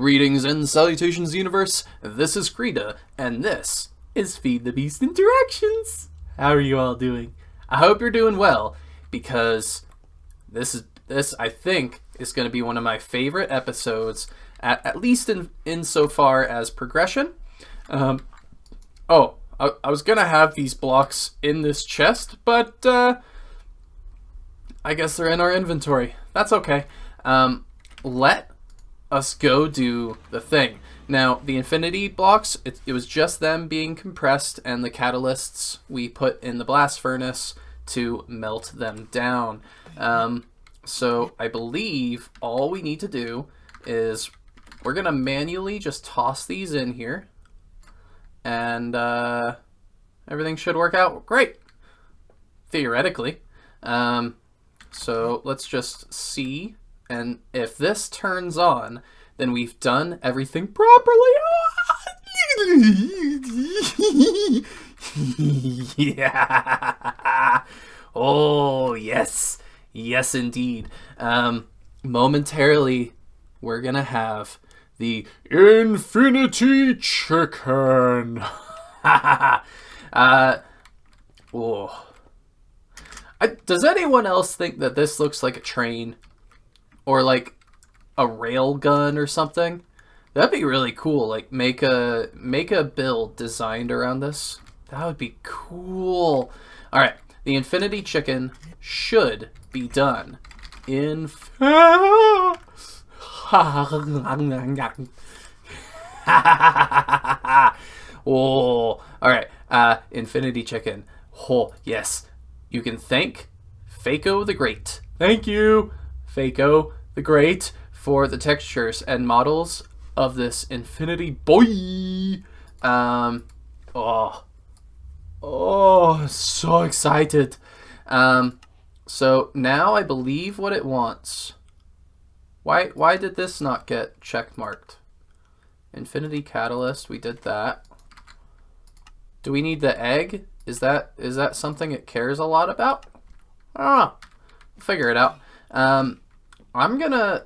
Greetings and salutations, universe. This is Creeta, and this is Feed the Beast Interactions. How are you all doing? I hope you're doing well, because this I think is going to be one of my favorite episodes, at least in so far as progression. I was gonna have these blocks in this chest, but I guess they're in our inventory. That's okay. Let us go do the thing. Now, the infinity blocks, it was just them being compressed, and the catalysts we put in the blast furnace to melt them down. So I believe all we need to do is we're gonna manually just toss these in here, and everything should work out great, theoretically. So let's just see, and if this turns on, then we've done everything properly. Yeah. Oh, yes. Yes, indeed. Momentarily, we're gonna have the Infinity Chicken. Does anyone else think that this looks like a train? Or like a rail gun or something? That'd be really cool. Like make a build designed around this. That would be cool. Alright, the Infinity Chicken should be done in oh, alright. Infinity Chicken. Oh, yes. You can thank Fako the Great. Thank you, Fako the Great, for the textures and models of this Infinity Boy. So excited. So now I believe what it wants. Why did this not get check marked? Infinity Catalyst, we did that. Do we need the egg? Is that something it cares a lot about? I don't know. We'll figure it out. I'm gonna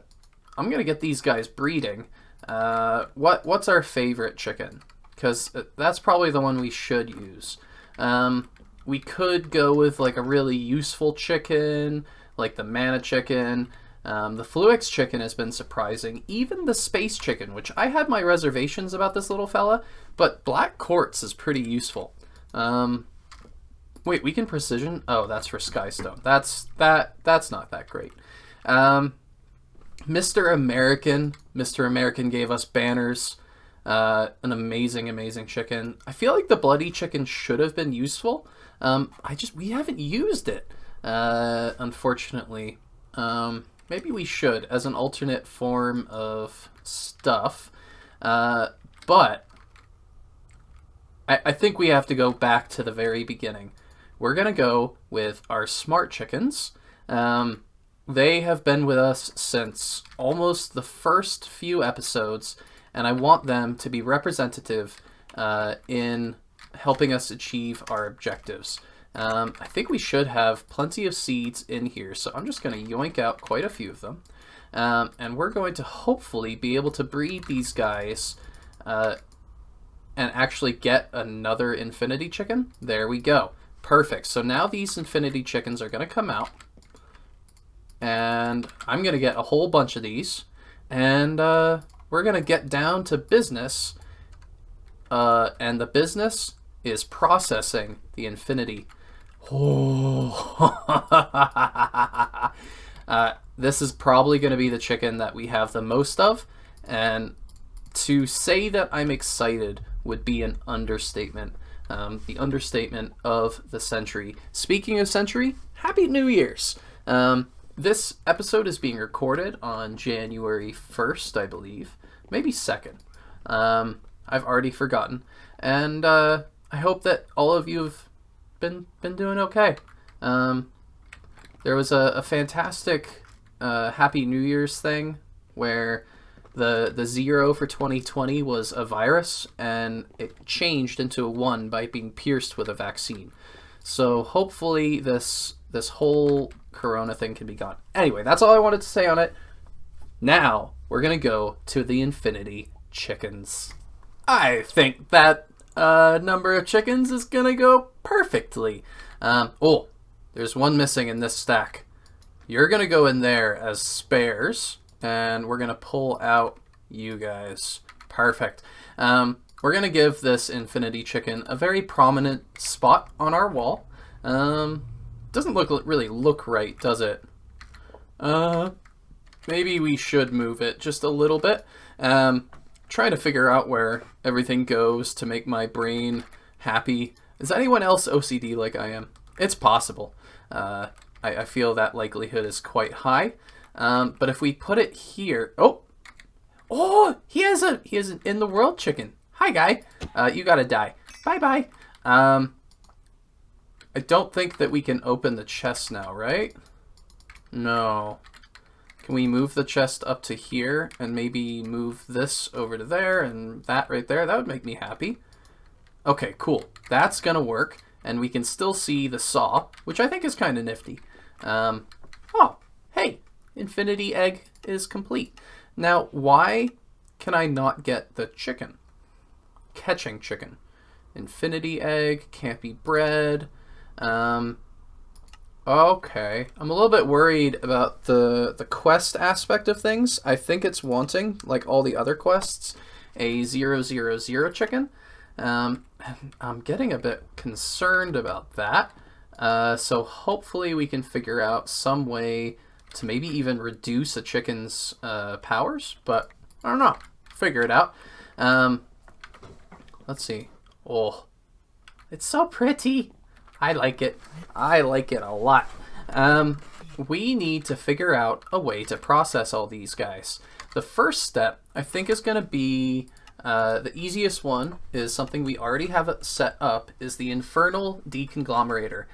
get these guys breeding. What's our favorite chicken? Because that's probably the one we should use. We could go with like a really useful chicken, like the mana chicken. The Fluix chicken has been surprising. Even the space chicken, which I had my reservations about this little fella, but black quartz is pretty useful. Wait, we can precision? Oh, that's for Skystone. That's not that great. Mr. American gave us banners. An amazing chicken. I feel like the bloody chicken should have been useful. We haven't used it, unfortunately. Maybe we should as an alternate form of stuff. But I think we have to go back to the very beginning. We're gonna go with our smart chickens. They have been with us since almost the first few episodes, and I want them to be representative in helping us achieve our objectives. I think we should have plenty of seeds in here, so I'm just going to yoink out quite a few of them. And we're going to hopefully be able to breed these guys and actually get another Infinity Chicken. There we go. Perfect. So now these Infinity Chickens are going to come out. And I'm going to get a whole bunch of these. And we're going to get down to business. And the business is processing the Infinity. Oh. This is probably going to be the chicken that we have the most of. And to say that I'm excited would be an understatement. The understatement of the century. Speaking of century, Happy New Year's. This episode is being recorded on January 1st, I believe. Maybe 2nd. I've already forgotten. And I hope that all of you have been doing okay. There was a fantastic Happy New Year's thing where the 0 for 2020 was a virus, and it changed into a 1 by being pierced with a vaccine. So hopefully this whole corona thing can be gone. Anyway, that's all I wanted to say on it. Now, we're going to go to the infinity chickens. I think that number of chickens is going to go perfectly. Oh, there's one missing in this stack. You're going to go in there as spares, and we're going to pull out you guys. Perfect. We're going to give this infinity chicken a very prominent spot on our wall. Doesn't really look right, does it? Maybe we should move it just a little bit. Trying to figure out where everything goes to make my brain happy. Is anyone else OCD like I am? It's possible. I feel that likelihood is quite high. But if we put it here, oh, he has an in the world chicken. Hi, guy. You gotta die. Bye bye. I don't think that we can open the chest now, right? No. Can we move the chest up to here and maybe move this over to there and that right there? That would make me happy. Okay, cool. That's gonna work. And we can still see the saw, which I think is kind of nifty. Oh, hey, infinity egg is complete. Now, why can I not get the chicken? Catching chicken. Infinity egg, can't be bred. Okay, I'm a little bit worried about the quest aspect of things. I think it's wanting, like all the other quests, a 000 chicken. I'm getting a bit concerned about that. So hopefully we can figure out some way to maybe even reduce a chicken's powers, but I don't know. Figure it out. Let's see. Oh, it's so pretty. I like it. I like it a lot. We need to figure out a way to process all these guys. The first step, I think, is going to be the easiest one is something we already have set up, is the Infernal Deconglomerator.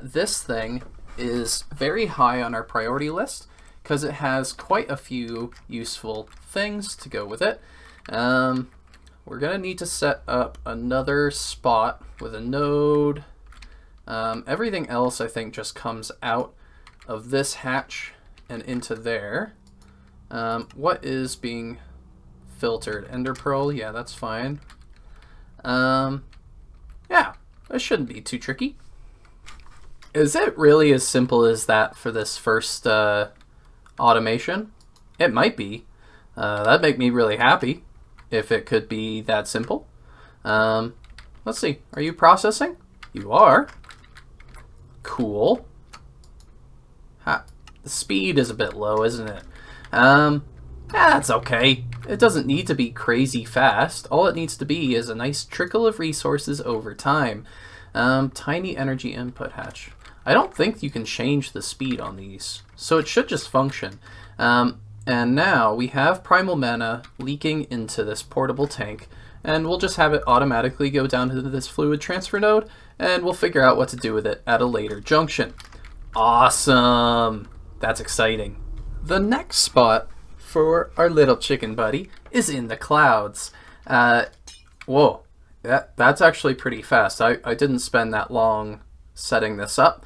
This thing is very high on our priority list because it has quite a few useful things to go with it. We're going to need to set up another spot with a node. Everything else, I think, just comes out of this hatch and into there. What is being filtered? Ender Pearl? Yeah, that's fine. Yeah, that shouldn't be too tricky. Is it really as simple as that for this first automation? It might be. That'd make me really happy if it could be that simple. Let's see. Are you processing? You are. Cool. The speed is a bit low, isn't it? That's okay. It doesn't need to be crazy fast. All it needs to be is a nice trickle of resources over time. Tiny energy input hatch. I don't think you can change the speed on these, so it should just function. And now we have primal mana leaking into this portable tank, and we'll just have it automatically go down to this fluid transfer node, and we'll figure out what to do with it at a later junction. Awesome! That's exciting. The next spot for our little chicken buddy is in the clouds. Whoa, that's actually pretty fast. I didn't spend that long setting this up.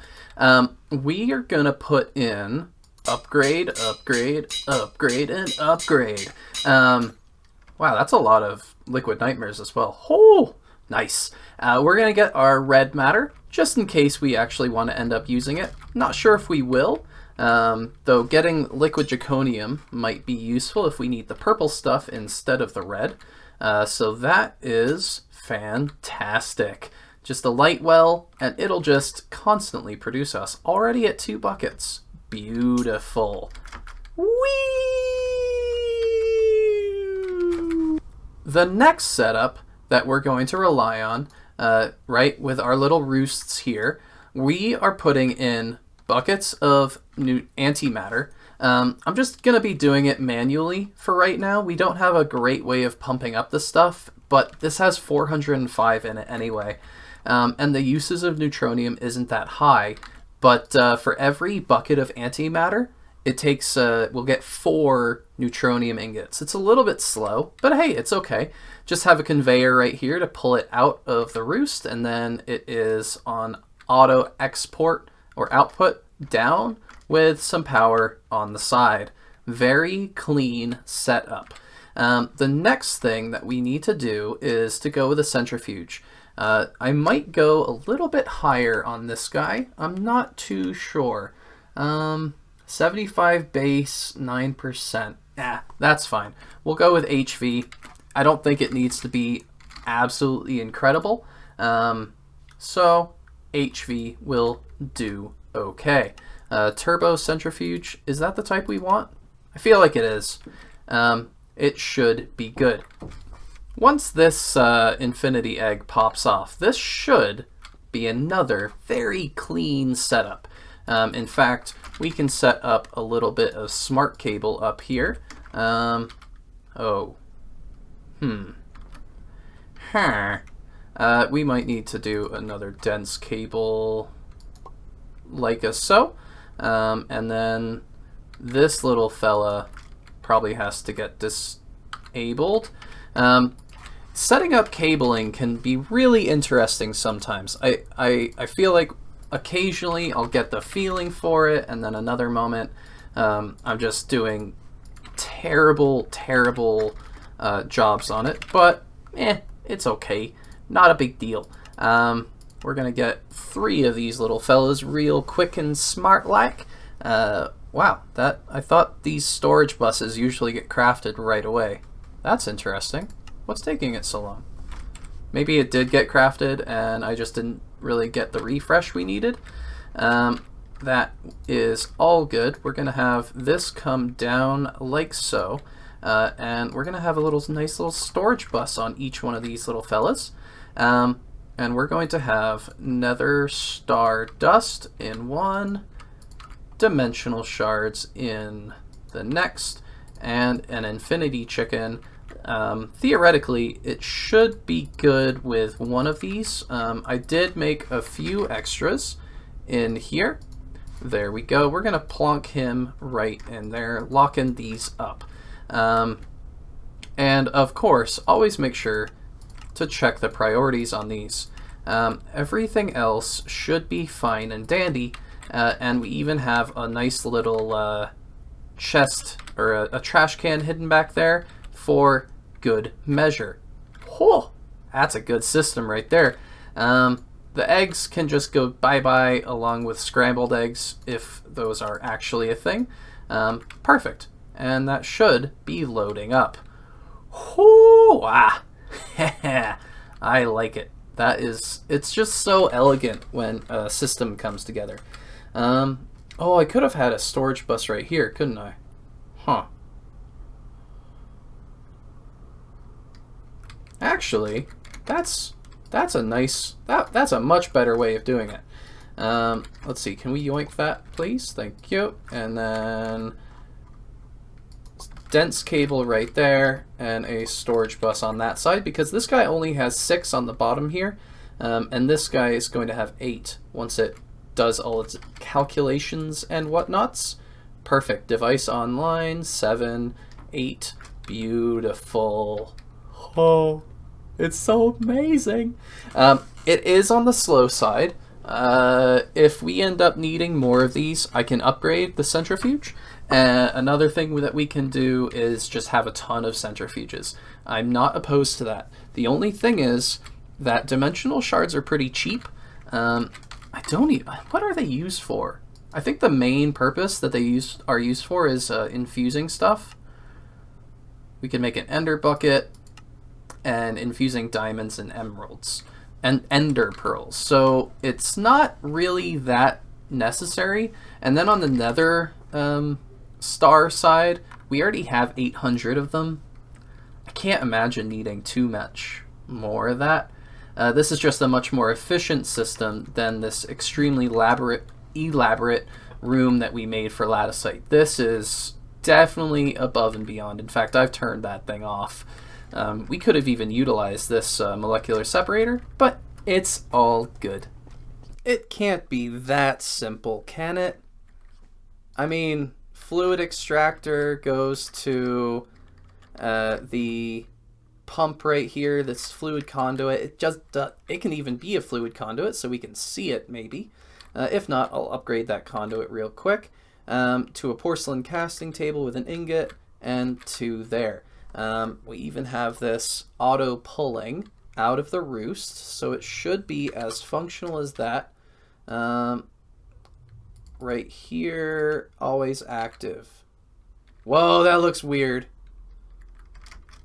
We are gonna put in upgrade, upgrade, upgrade, and upgrade. Wow, that's a lot of liquid nightmares as well. Oh, nice. We're gonna get our red matter just in case we actually want to end up using it. Not sure if we will. Though getting liquid draconium might be useful if we need the purple stuff instead of the red. So that is fantastic. Just a light well, and it'll just constantly produce us. Already at 2 buckets. Beautiful. Whee! The next setup that we're going to rely on, right, with our little roosts here, we are putting in buckets of new antimatter. I'm just going to be doing it manually for right now. We don't have a great way of pumping up the stuff, but this has 405 in it anyway. And the uses of Neutronium isn't that high, but for every bucket of antimatter, it takes, we'll get 4 Neutronium ingots. It's a little bit slow, but hey, it's okay. Just have a conveyor right here to pull it out of the roost, and then it is on auto export or output down with some power on the side. Very clean setup. The next thing that we need to do is to go with a centrifuge. I might go a little bit higher on this guy. I'm not too sure. 75 base, 9%. That's fine. We'll go with HV. I don't think it needs to be absolutely incredible. So HV will do okay. Turbo centrifuge, is that the type we want? I feel like it is. It should be good. Once this infinity egg pops off, this should be another very clean setup. In fact, we can set up a little bit of smart cable up here. We might need to do another dense cable like so. And then this little fella probably has to get disabled. Setting up cabling can be really interesting sometimes. I feel like occasionally I'll get the feeling for it, and then another moment I'm just doing terrible jobs on it. But it's okay. Not a big deal. We're gonna get 3 of these little fellas real quick and smart like. Wow, I thought these storage buses usually get crafted right away. That's interesting. What's taking it so long? Maybe it did get crafted and I just didn't really get the refresh we needed. That is all good. We're gonna have this come down like so. And we're gonna have a nice little storage bus on each one of these little fellas. And we're going to have Nether Star Dust in one, Dimensional Shards in the next, and an Infinity Chicken. Theoretically, it should be good with one of these. I did make a few extras in here. There we go. We're going to plonk him right in there, locking these up. And of course, always make sure to check the priorities on these. Everything else should be fine and dandy, and we even have a nice little chest or a trash can hidden back there for good measure. Oh, that's a good system right there. The eggs can just go bye-bye along with scrambled eggs if those are actually a thing. Perfect. And that should be loading up. I like it. It's just so elegant when a system comes together. Oh, I could have had a storage bus right here, couldn't I? Huh. Actually, that's a much better way of doing it. Let's see, can we yoink that, please? Thank you. And then dense cable right there, and a storage bus on that side, because this guy only has 6 on the bottom here, and this guy is going to have 8 once it does all its calculations and whatnots. Perfect. Device online, 7, 8. Beautiful. Oh, it's so amazing. It is on the slow side. If we end up needing more of these, I can upgrade the centrifuge. Another thing that we can do is just have a ton of centrifuges. I'm not opposed to that. The only thing is that dimensional shards are pretty cheap. What are they used for? I think the main purpose that they are used for is infusing stuff. We can make an ender bucket and infusing diamonds and emeralds and ender pearls. So it's not really that necessary. And then on the nether star side, we already have 800 of them. I can't imagine needing too much more of that. This is just a much more efficient system than this extremely elaborate room that we made for latticite. This is definitely above and beyond. In fact, I've turned that thing off. We could have even utilized this molecular separator, but it's all good. It can't be that simple, can it? I mean, fluid extractor goes to the pump right here, this fluid conduit. It can even be a fluid conduit, so we can see it maybe. If not, I'll upgrade that conduit real quick. to a porcelain casting table with an ingot, and to there. We even have this auto pulling out of the roost, so it should be as functional as that. Right here, always active. Whoa, that looks weird.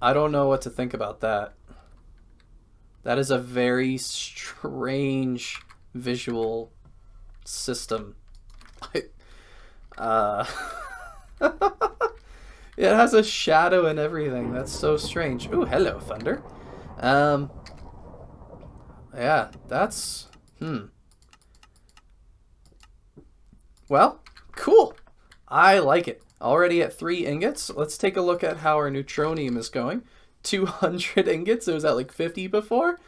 I don't know what to think about that. That is a very strange visual system. It has a shadow and everything. That's so strange. Ooh, hello, Thunder. Yeah, that's... Well, cool. I like it. Already at 3 ingots. Let's take a look at how our Neutronium is going. 200 ingots. It was at like 50 before.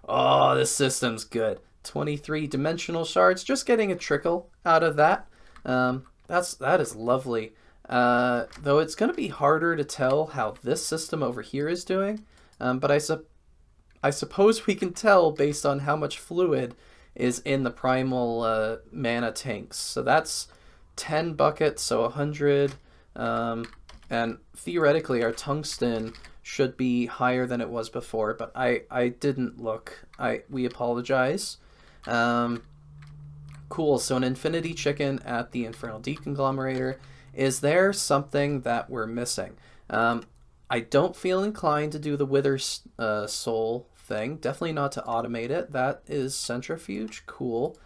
Oh, this system's good. 23 dimensional shards. Just getting a trickle out of that. That is lovely. Though it's going to be harder to tell how this system over here is doing. But I suppose we can tell based on how much fluid is in the Primal mana tanks. So that's 10 buckets, so 100. And theoretically, our Tungsten should be higher than it was before, but I didn't look. We apologize. Cool, so an Infinity Chicken at the Infernal Deconglomerator. Is there something that we're missing? I don't feel inclined to do the Wither Soul thing. Definitely not to automate it. That is Centrifuge. Cool.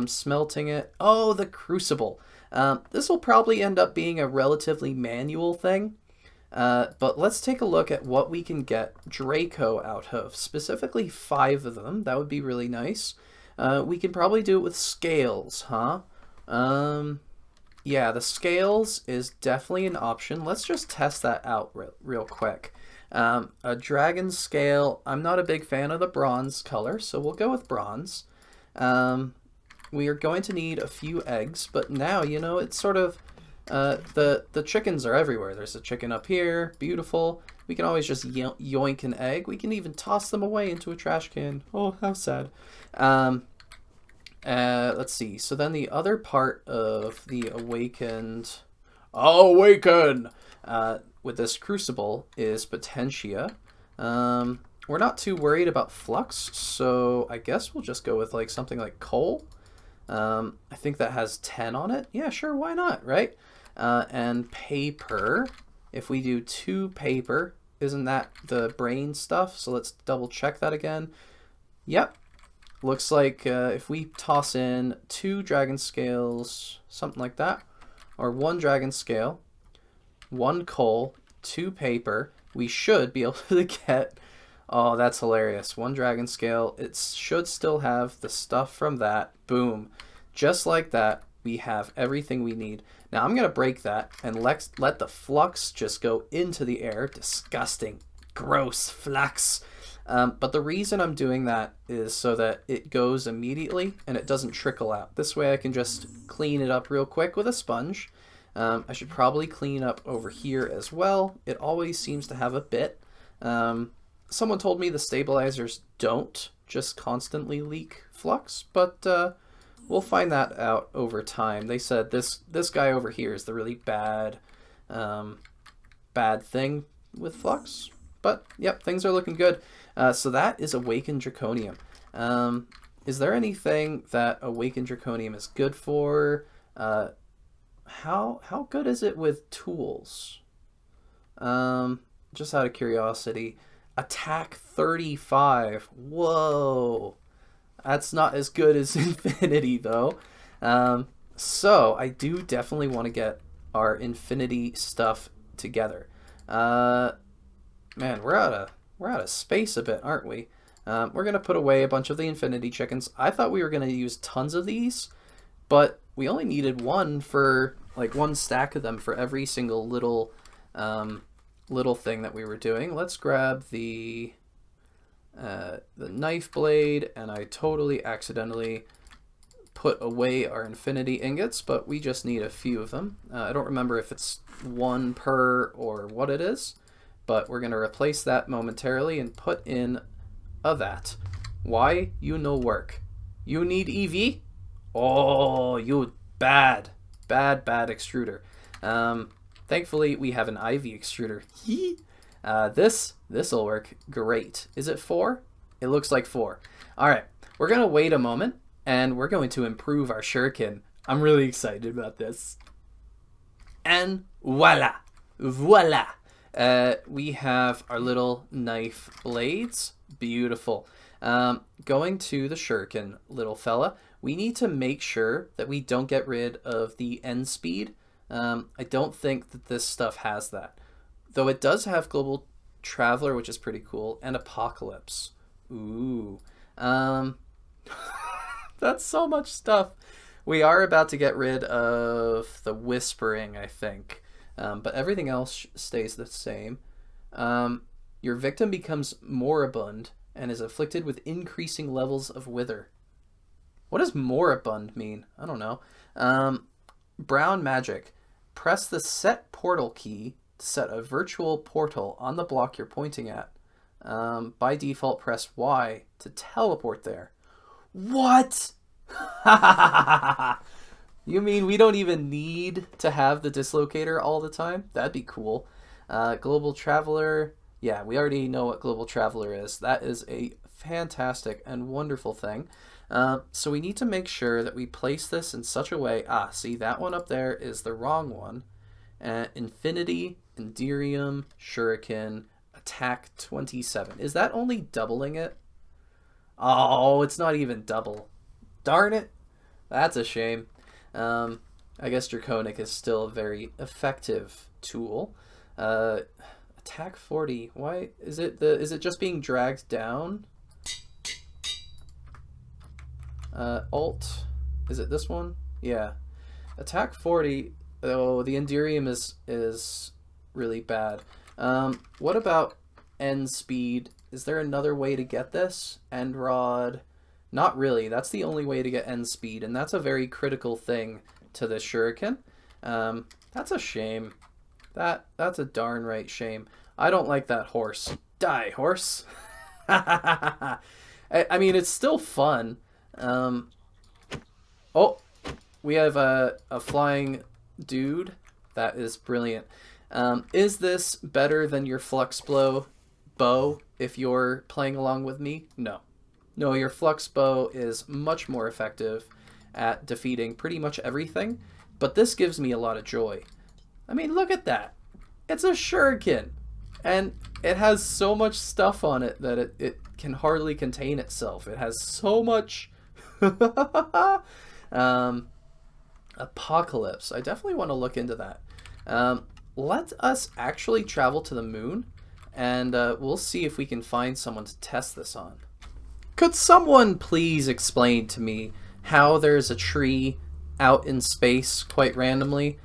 Smelting it. Oh, the Crucible. This will probably end up being a relatively manual thing. But let's take a look at what we can get Draco out of. Specifically 5 of them. That would be really nice. We can probably do it with scales, huh? Yeah, the scales is definitely an option. Let's just test that out real quick. A dragon scale. I'm not a big fan of the bronze color, so we'll go with bronze. We are going to need a few eggs, but now, you know, it's sort of... the chickens are everywhere. There's a chicken up here. Beautiful. We can always just yoink an egg. We can even toss them away into a trash can. Oh, how sad. Let's see. So then the other part of the awakened... Awaken! With this Crucible is Potentia. We're not too worried about Flux, so I guess we'll just go with like something like Coal. I think that has 10 on it. Yeah, sure, why not, right? And Paper. If we do 2 paper, isn't that the brain stuff? So let's double check that again. Yep. Looks like if we toss in 2 dragon scales, something like that, or 1 dragon scale, 1 coal, 2 paper, we should be able to get... Oh, that's hilarious. 1 dragon scale. It should still have the stuff from that. Boom. Just like that, we have everything we need. Now I'm going to break that and let the flux just go into the air. Disgusting. Gross. Flux. But the reason I'm doing that is so that it goes immediately and it doesn't trickle out. This way I can just clean it up real quick with a sponge. I should probably clean up over here as well. It always seems to have a bit. Someone told me the stabilizers don't just constantly leak flux, but we'll find that out over time. They said this guy over here is the really bad thing with flux. But yep, things are looking good. So that is Awakened Draconium. Is there anything that Awakened Draconium is good for? How good is it with tools? Just out of curiosity. Attack 35. Whoa. That's not as good as Infinity, though. So I do definitely want to get our Infinity stuff together. Man, we're out of space a bit, aren't we? We're gonna put away a bunch of the Infinity chickens. I thought we were gonna use tons of these, but we only needed 1 for like 1 stack of them for every single little thing that we were doing. Let's grab the knife blade, and I totally accidentally put away our Infinity ingots, but we just need a few of them. I don't remember if it's 1 per or what it is, but we're going to replace that momentarily and put in a that. Why? You no work. You need EV? Oh, you bad bad extruder. Thankfully, we have an ivy extruder. This'll work great. Is it 4? It looks like 4. All right, we're gonna wait a moment, and we're going to improve our shuriken. I'm really excited about this. And voila, voila. We have our little knife blades. Beautiful. Going to the shuriken, little fella, we need to make sure that we don't get rid of the end speed. I don't think that this stuff has that. Though it does have Global Traveler, which is pretty cool, and Apocalypse. Ooh. That's so much stuff. We are about to get rid of the Whispering, I think. But everything else stays the same. Your victim becomes moribund and is afflicted with increasing levels of wither. What does moribund mean? I don't know. Brown magic. Press the set portal key to set a virtual portal on the block you're pointing at. By default, press Y to teleport there. What? You mean we don't even need to have the dislocator all the time? That'd be cool. Global Traveler. Yeah, we already know what Global Traveler is. That is a fantastic and wonderful thing. So we need to make sure that we place this in such a way. See, that one up there is the wrong one. Infinity, Enderium, Shuriken, attack 27. Is that only doubling it? Oh, it's not even double. Darn it. That's a shame. I guess Draconic is still a very effective tool. Attack 40. Why is it is it just being dragged down? Alt. Is it this one? Yeah. Attack 40. Oh, the Enderium is really bad. What about end speed? Is there another way to get this? End rod? Not really. That's the only way to get end speed, and that's a very critical thing to the shuriken. That's a shame. That's a darn right shame. I don't like that horse. Die, horse. I mean, it's still fun. Oh, we have a flying dude. That is brilliant. Is this better than your flux bow if you're playing along with me? No. No, your flux bow is much more effective at defeating pretty much everything, but this gives me a lot of joy. I mean, look at that. It's a shuriken, and it has so much stuff on it that it can hardly contain itself. It has so much... Apocalypse. I definitely want to look into that. Let us actually travel to the moon, and we'll see if we can find someone to test this on. Could someone please explain to me how there's a tree out in space quite randomly?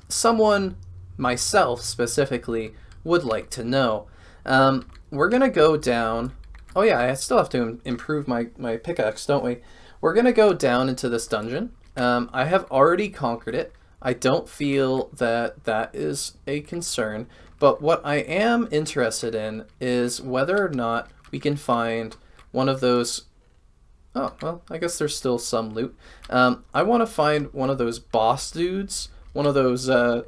Someone, myself specifically, would like to know. We're going to go down... Oh yeah, I still have to improve my pickaxe, don't we? We're going to go down into this dungeon. I have already conquered it. I don't feel that that is a concern, but what I am interested in is whether or not we can find one of those... Oh, well, I guess there's still some loot. I want to find one of those boss dudes, one of those, I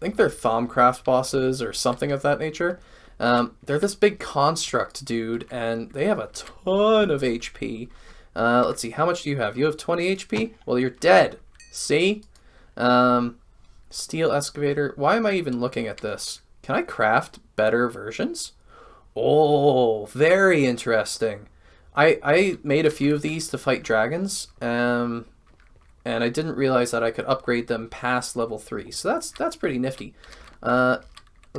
think they're Thaumcraft bosses or something of that nature. They're this big construct dude, and they have a ton of HP. Let's see, how much do you have? You have 20 HP? Well, you're dead. See? Steel excavator. Why am I even looking at this? Can I craft better versions? Oh, very interesting. I made a few of these to fight dragons, and I didn't realize that I could upgrade them past level 3. So that's pretty nifty. Let's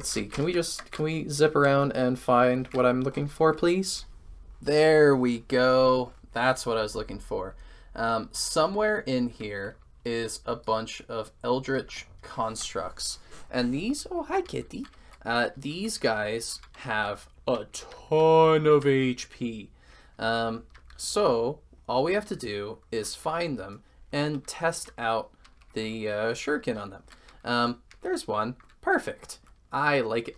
see. Can we zip around and find what I'm looking for, please? There we go. That's what I was looking for. Somewhere in here is a bunch of Eldritch Constructs. And these, oh, hi, kitty. These guys have a ton of HP. So all we have to do is find them and test out the shuriken on them. There's one. Perfect. I like it.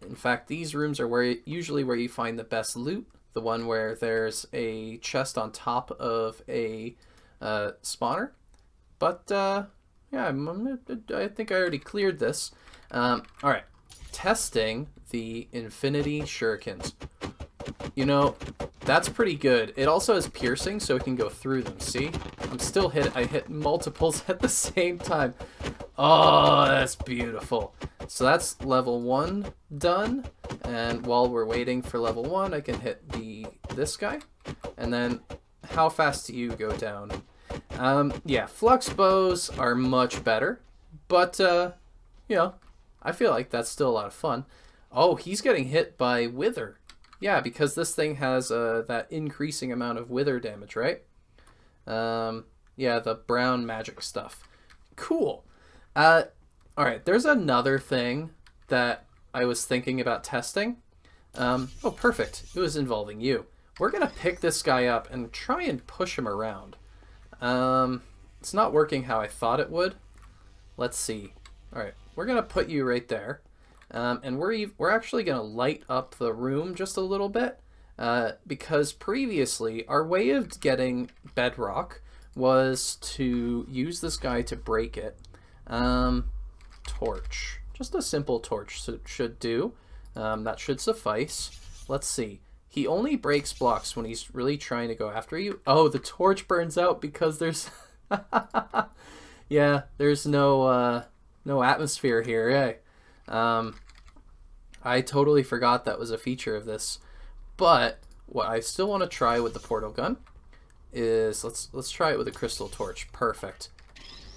In fact, these rooms are usually where you find the best loot. The one where there's a chest on top of a spawner. But Yeah, I think I already cleared this. All right, testing the Infinity Shurikens. You know, that's pretty good. It also has piercing, so it can go through them. See? I'm still hit. I hit multiples at the same time. Oh, that's beautiful. So that's level 1 done. And while we're waiting for level 1, I can hit this guy. And then, how fast do you go down? Yeah, flux bows are much better. But, you know, I feel like that's still a lot of fun. Oh, he's getting hit by wither. Yeah, because this thing has that increasing amount of wither damage, right? Yeah, the brown magic stuff. Cool. Alright, there's another thing that I was thinking about testing. Oh, perfect. It was involving you. We're going to pick this guy up and try and push him around. It's not working how I thought it would. Let's see. Alright, we're going to put you right there. And we're actually going to light up the room just a little bit. Because previously, our way of getting bedrock was to use this guy to break it. Torch. Just a simple torch should do. That should suffice. Let's see. He only breaks blocks when he's really trying to go after you. Oh, the torch burns out because there's... yeah, there's no atmosphere here, eh? I totally forgot that was a feature of this. But what I still want to try with the portal gun is... Let's try it with a crystal torch. Perfect.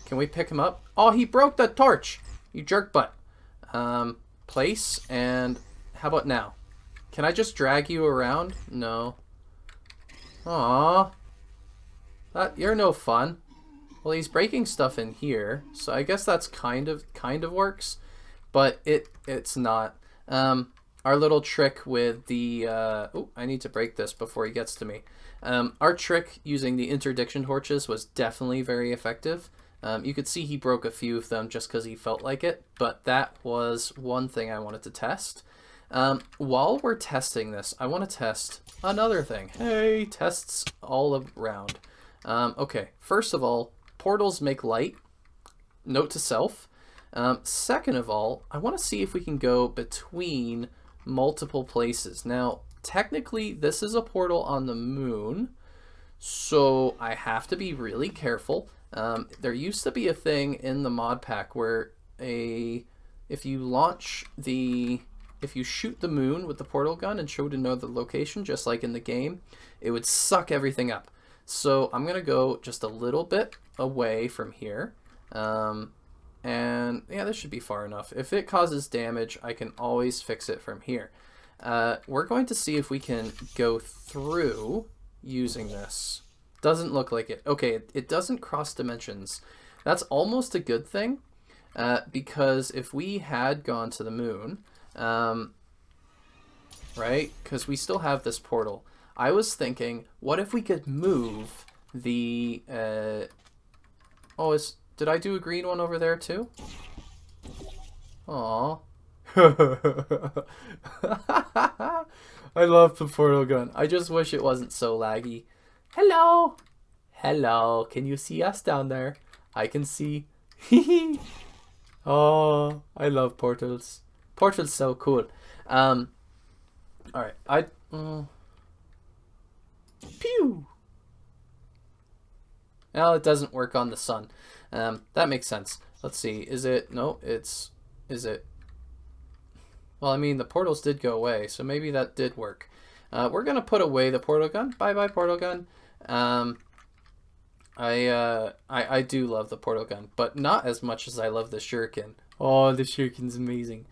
Can we pick him up? Oh, he broke the torch! You jerk butt. Place, and how about now? Can I just drag you around? No. Aww. You're no fun. Well, he's breaking stuff in here, so I guess that's kind of works, but it's not. Our little trick with the oh, I need to break this before he gets to me. Our trick using the interdiction torches was definitely very effective. You could see he broke a few of them just because he felt like it, but that was one thing I wanted to test. While we're testing this, I want to test another thing. Hey, tests all around. Okay, first of all, portals make light. Note to self. Second of all, I want to see if we can go between multiple places. Now, technically, this is a portal on the moon, so I have to be really careful. There used to be a thing in the mod pack where if you shoot the moon with the portal gun and showed another location, just like in the game, it would suck everything up. So I'm going to go just a little bit away from here. And yeah, this should be far enough. If it causes damage, I can always fix it from here. We're going to see if we can go through using this. Doesn't look like it. Okay, it doesn't cross dimensions. That's almost a good thing, because if we had gone to the moon, right, because we still have this portal, I was thinking, what if we could move the, did I do a green one over there too? Aww. I love the portal gun. I just wish it wasn't so laggy. Hello! Hello, can you see us down there? I can see. Oh, I love portals. Portals so cool. Alright, pew! Well, it doesn't work on the sun. That makes sense. Let's see, is it... No, is it... Well, I mean, the portals did go away, so maybe that did work. We're gonna put away the portal gun. Bye-bye, portal gun. I do love the portal gun, but not as much as I love the Shuriken. Oh, the Shuriken's amazing.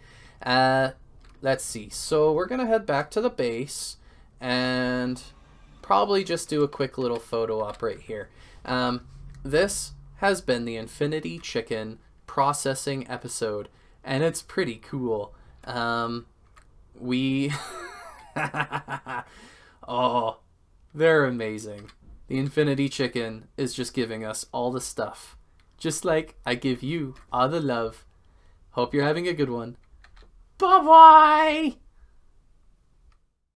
Let's see. So we're gonna head back to the base and probably just do a quick little photo op right here. This has been the Infinity Chicken processing episode, and it's pretty cool. Oh, they're amazing. The Infinity Chicken is just giving us all the stuff. Just like I give you all the love. Hope you're having a good one. Bye-bye!